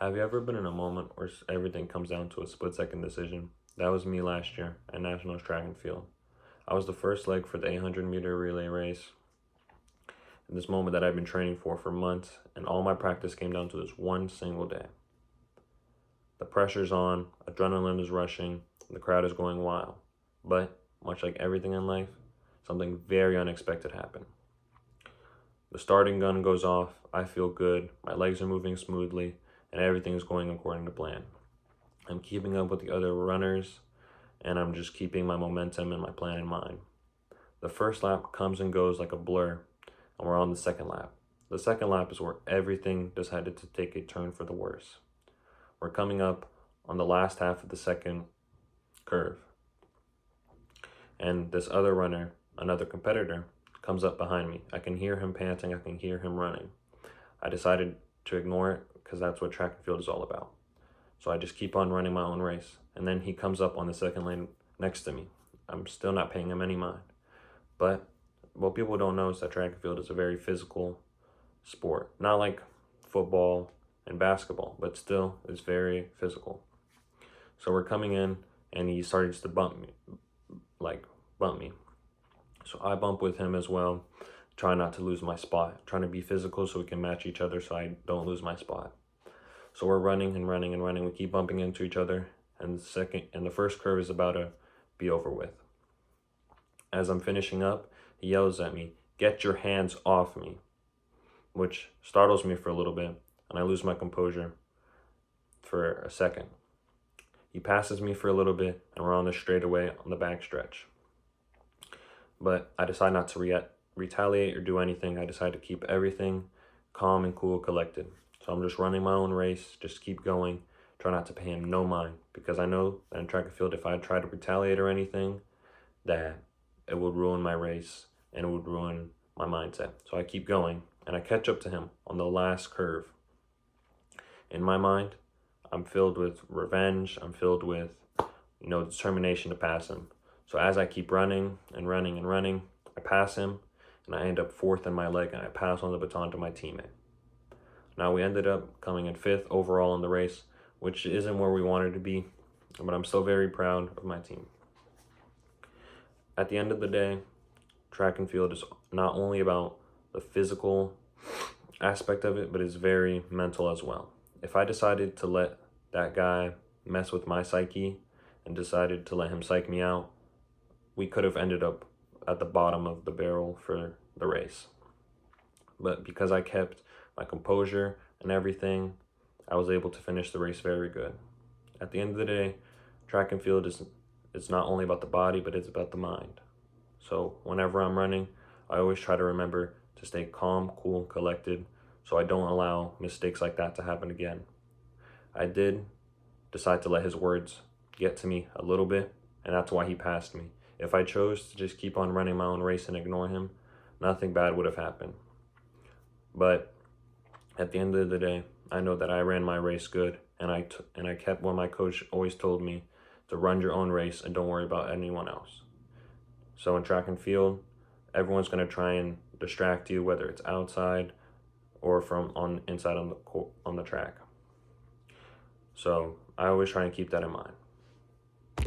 Have you ever been in a moment where everything comes down to a split-second decision? That was me last year at Nationals Track and Field. I was the first leg for the 800-meter relay race. In this moment that I've been training for months, and all my practice came down to this one single day. The pressure's on, adrenaline is rushing, the crowd is going wild. But, much like everything in life, something very unexpected happened. The starting gun goes off, I feel good, my legs are moving smoothly, and everything is going according to plan. I'm keeping up with the other runners, and I'm just keeping my momentum and my plan in mind. The first lap comes and goes like a blur, and we're on the second lap. The second lap is where everything decided to take a turn for the worse. We're coming up on the last half of the second curve, and this other runner, another competitor, comes up behind me. I can hear him panting, I can hear him running. I decided to ignore it because that's what track and field is all about. So I just keep on running my own race. And then he comes up on the second lane next to me. I'm still not paying him any mind. But what people don't know is that track and field is a very physical sport. Not like football and basketball, but still it's very physical. So we're coming in and he starts to bump me. So I bump with him as well, try not to lose my spot, trying to be physical so we can match each other so I don't lose my spot. So we're running and running and running. We keep bumping into each other, and the first curve is about to be over with. As I'm finishing up, he yells at me, "Get your hands off me," which startles me for a little bit, and I lose my composure for a second. He passes me for a little bit, and we're on the straightaway on the back stretch. But I decide not to retaliate or do anything. I decide to keep everything calm and cool, collected. So I'm just running my own race, just keep going, try not to pay him no mind, because I know that in track and field, if I try to retaliate or anything, that it would ruin my race and it would ruin my mindset. So I keep going, and I catch up to him on the last curve. In my mind, I'm filled with revenge, I'm filled with, determination to pass him. So as I keep running and running and running, I pass him, and I end up fourth in my leg, and I pass on the baton to my teammate. Now we ended up coming in fifth overall in the race, which isn't where we wanted to be, but I'm still very proud of my team. At the end of the day, track and field is not only about the physical aspect of it, but it's very mental as well. If I decided to let that guy mess with my psyche and decided to let him psych me out, we could have ended up at the bottom of the barrel for the race. But because I kept my composure and everything, I was able to finish the race very good. At the end of the day, track and field it's not only about the body, but it's about the mind. So whenever I'm running, I always try to remember to stay calm, cool, collected, so I don't allow mistakes like that to happen again. I did decide to let his words get to me a little bit, and that's why he passed me. If I chose to just keep on running my own race and ignore him, nothing bad would have happened. But at the end of the day, I know that I ran my race good, and I kept what my coach always told me, to run your own race and don't worry about anyone else. So in track and field, everyone's going to try and distract you, whether it's outside or inside on the track. So I always try and keep that in mind.